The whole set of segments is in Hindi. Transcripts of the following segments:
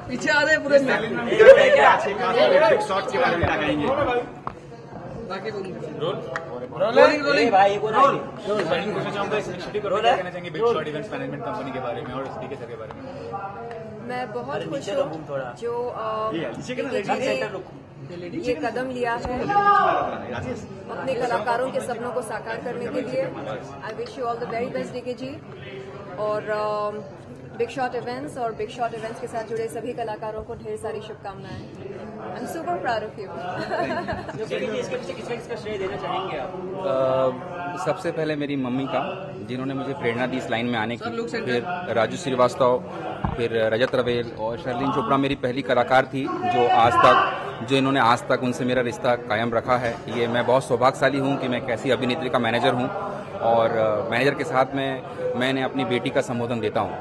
पीछे आ रहे पूरे में। बिग शॉट के बारे में क्या कहेंगे? बाकी रोलिंग भाई को ना पूछना चाहूंगा इस इनिशिएटिव को क्या कहना चाहेंगे big shot events management company के बारे में और डीके सर के बारे में? मैं बहुत खुश हूँ जो ये कदम लिया है अपने कलाकारों के सपनों को साकार करने के लिए। I wish you all the very best DK ji, और बिग शॉट इवेंट्स और बिग शॉट इवेंट्स के साथ जुड़े सभी कलाकारों को ढेर सारी शुभकामनाएं। I am super proud of you. किसका श्रेय देना चाहेंगे आप? सबसे पहले मेरी मम्मी का, जिन्होंने मुझे प्रेरणा दी इस लाइन में आने की, फिर राजू श्रीवास्तव, फिर रजत रवेल और शर्लिन चोपड़ा मेरी पहली कलाकार थी जो इन्होंने आज तक उनसे मेरा रिश्ता कायम रखा है। ये मैं बहुत सौभाग्यशाली हूँ कि मैं कैसी अभिनेत्री का मैनेजर हूँ, और मैनेजर के साथ मैंने अपनी बेटी का संबोधन देता हूँ।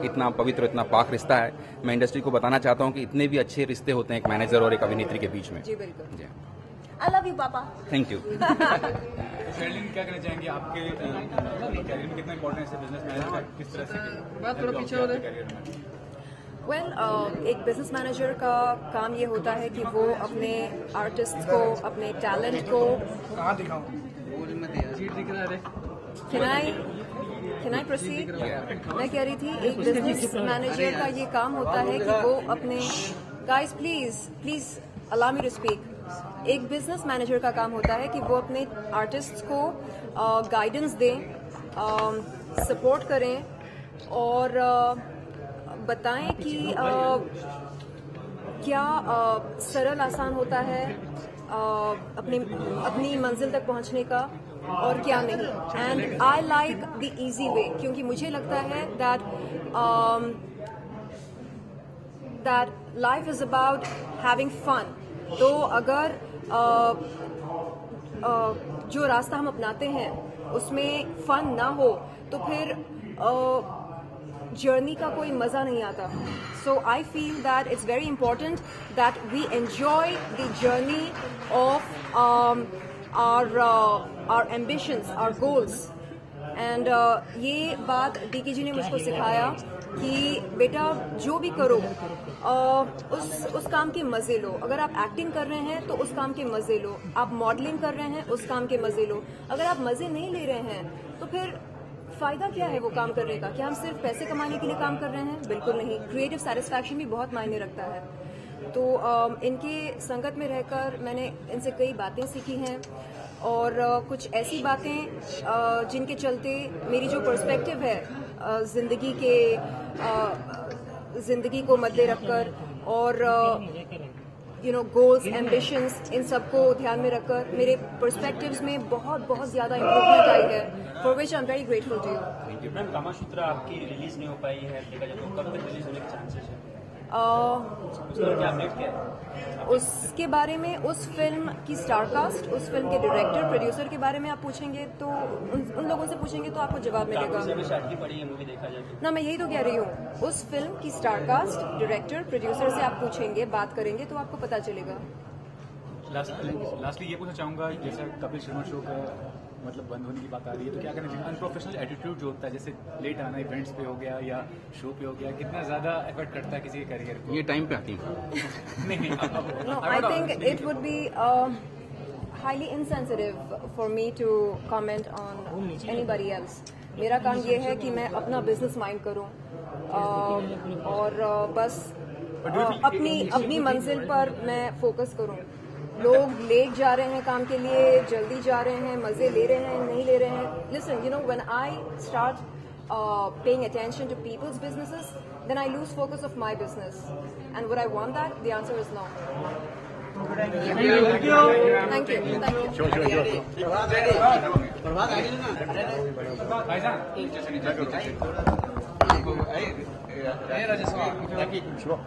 इतना पवित्र, इतना पाक रिश्ता है। मैं इंडस्ट्री को बताना चाहता हूँ कि इतने भी अच्छे रिश्ते होते हैं एक मैनेजर और एक अभिनेत्री के बीच में। जी बिल्कुल। I love you papa. Thank you. Sherlyn क्या कहना चाहेंगे आपके कैरियर में कितना इंपॉर्टेंट है बिजनेस मैनेजर, किस तरह से कैरियर में? एक बिजनेस मैनेजर का काम ये होता है कि वो अपने आर्टिस्ट को, अपने टैलेंट को Can I proceed? मैं कह रही थी एक बिजनेस मैनेजर का ये काम होता है कि वो अपने guys please allow me to speak. एक बिजनेस मैनेजर का काम होता है कि वो अपने आर्टिस्ट को गाइडेंस दें, सपोर्ट करें और बताएं कि क्या सरल आसान होता है अपनी मंजिल तक पहुंचने का और क्या नहीं। And I like the easy way, क्योंकि मुझे लगता है that life is about having fun. तो अगर जो रास्ता हम अपनाते हैं उसमें फन ना हो तो फिर जर्नी का कोई मजा नहीं आता। So I feel that it's very important that we enjoy the journey of our ambitions, our goals. And ये बात डीके जी ने मुझको सिखाया कि बेटा जो भी करो उस काम के मजे लो। अगर आप एक्टिंग कर रहे हैं तो उस काम के मजे लो, आप मॉडलिंग कर रहे हैं उस काम के मजे लो। अगर आप मजे नहीं ले रहे हैं तो फिर फायदा क्या है वो काम करने का? क्या हम सिर्फ पैसे कमाने के लिए काम कर रहे हैं? बिल्कुल नहीं। क्रिएटिव सेटिस्फैक्शन भी बहुत मायने रखता है। तो इनके संगत में रहकर मैंने इनसे कई बातें सीखी हैं और कुछ ऐसी बातें जिनके चलते मेरी जो पर्सपेक्टिव है जिंदगी को मद्दे रखकर और गोल्स, एम्बिशंस, इन सबको ध्यान में रखकर मेरे पर्सपेक्टिव्स में बहुत ज़्यादा इम्प्रूवमेंट आई है, for which I am very grateful to you. Ma'am, Kamasutra आपकी रिलीज नहीं हो पाई है, देखा जाए तो कब तक रिलीज होने के चांसेस है? उसके बारे में, उस फिल्म की स्टारकास्ट, उस फिल्म के डायरेक्टर, प्रोड्यूसर के बारे में आप पूछेंगे तो उन लोगों से पूछेंगे तो आपको जवाब मिलेगा ना। मैं यही तो कह रही हूँ, उस फिल्म की स्टारकास्ट, डायरेक्टर, प्रोड्यूसर से आप पूछेंगे, बात करेंगे तो आपको पता चलेगा। लास्टली ये पूछना चाहूंगा, जैसे कपिल शर्मा शो का मतलब बंद होने की बात आ रही है, तो क्या करना चाहिए? अनप्रोफेशनल एटीट्यूड जो होता है, जैसे लेट आना इवेंट्स पे हो गया या शो पे हो गया, कितना ज्यादा एफर्ट करता है किसी के करियर को? ये टाइम पे आती है। No, I think it would be highly insensitive for me to comment on anybody else. मेरा काम ये है कि मैं अपना बिजनेस माइंड करूं और बस अपनी मंजिल पर मैं फोकस करूं। लोग लेट जा रहे हैं काम के लिए, जल्दी जा रहे हैं, मजे ले रहे हैं, नहीं ले रहे हैं। Listen, when I start paying attention to people's businesses, then I lose focus of my business. And would I want that? The answer is no. Thank you. Sure.